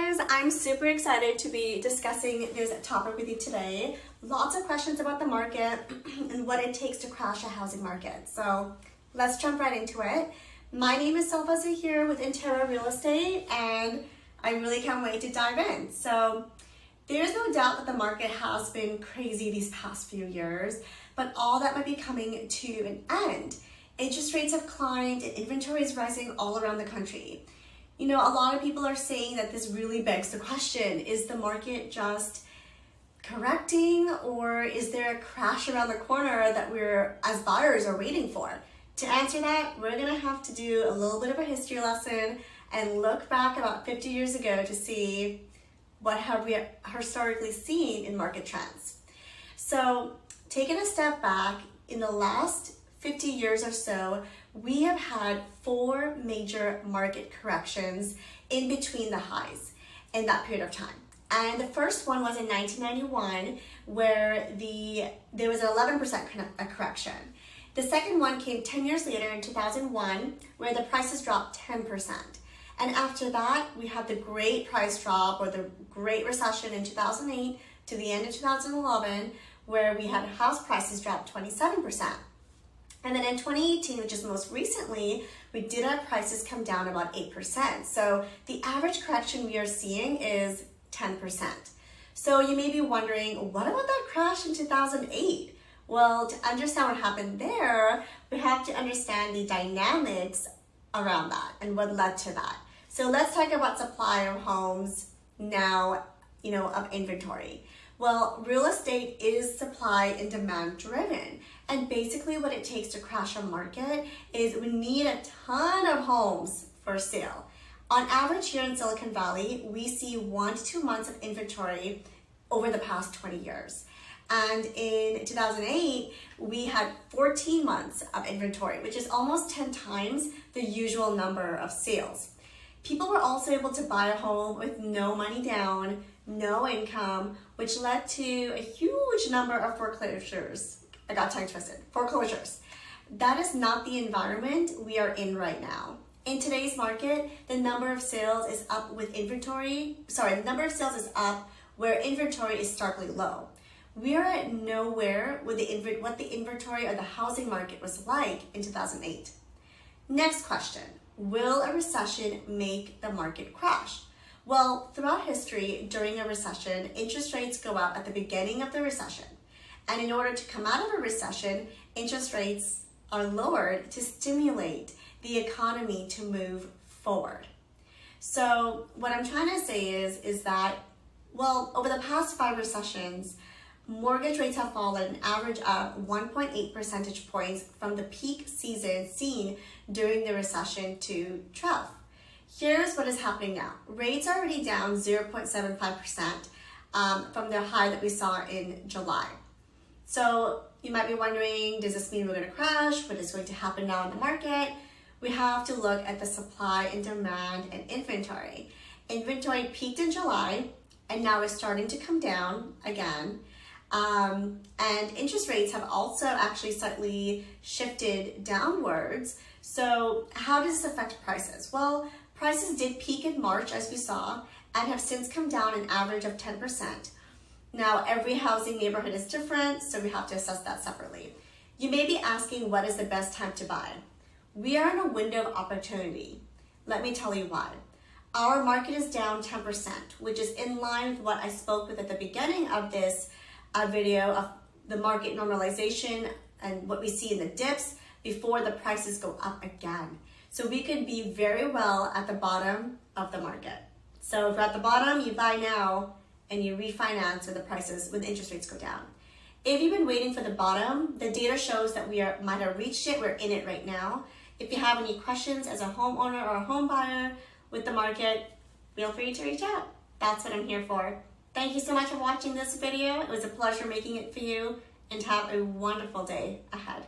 guys, I'm super excited to be discussing this topic with you today. Lots of questions about the market and what it takes to crash a housing market. So let's jump right into it. My name is Sulva Zahir with INTERO Real Estate, and I really can't wait to dive in. So there's no doubt that the market has been crazy these past few years, but all that might be coming to an end. Interest rates have climbed and inventory is rising all around the country. You know, a lot of people are saying that this really begs the question, is the market just correcting, or is there a crash around the corner that we're, as buyers, are waiting for? To answer that, we're gonna have to do a little bit of a history lesson and look back about 50 years ago to see what have we historically seen in market trends. So taking a step back, in the last 50 years or so, we have had 4 major market corrections in between the highs in that period of time. And the first one was in 1991, where there was an 11% correction. The second one came 10 years later in 2001, where the prices dropped 10%. And after that, we had the great price drop, or the Great Recession in 2008 to the end of 2011, where we had house prices drop 27%. And then in 2018, which is most recently, we did have prices come down about 8%. So the average correction we are seeing is 10%. So you may be wondering, what about that crash in 2008? Well, to understand what happened there, we have to understand the dynamics around that and what led to that. So let's talk about supply of homes now, of inventory. Well, real estate is supply and demand driven. And basically what it takes to crash a market is we need a ton of homes for sale. On average here in Silicon Valley, we see 1 to 2 months of inventory over the past 20 years. And in 2008, we had 14 months of inventory, which is almost 10 times the usual number of sales. People were also able to buy a home with no money down, no income, which led to a huge number of foreclosures. I got tongue twisted. Foreclosures. That is not the environment we are in right now. In today's market, the number of sales is up with inventory. The number of sales is up where inventory is starkly low. We are at nowhere with what the inventory or the housing market was like in 2008. Next question. Will a recession make the market crash? Well, throughout history, during a recession, interest rates go up at the beginning of the recession. And in order to come out of a recession, interest rates are lowered to stimulate the economy to move forward. So what I'm trying to say is that, well, over the past 5 recessions, mortgage rates have fallen an average of 1.8 percentage points from the peak season seen during the recession to trough. Here's what is happening now. Rates are already down 0.75% from the high that we saw in July. So you might be wondering, does this mean we're going to crash? What is going to happen now in the market? We have to look at the supply and demand and inventory. Inventory peaked in July and now is starting to come down again. And interest rates have also actually slightly shifted downwards. So how does this affect prices? Well, prices did peak in March, as we saw, and have since come down an average of 10%. Now, every housing neighborhood is different, so we have to assess that separately. You may be asking, what is the best time to buy? We are in a window of opportunity. Let me tell you why. Our market is down 10%, which is in line with what I spoke with at the beginning of this video of the market normalization and what we see in the dips before the prices go up again. So we could be very well at the bottom of the market. So if you're at the bottom, you buy now and you refinance when the interest rates go down. If you've been waiting for the bottom, the data shows that we might have reached it. We're in it right now. If you have any questions as a homeowner or a home buyer with the market, feel free to reach out. That's what I'm here for. Thank you so much for watching this video. It was a pleasure making it for you, and have a wonderful day ahead.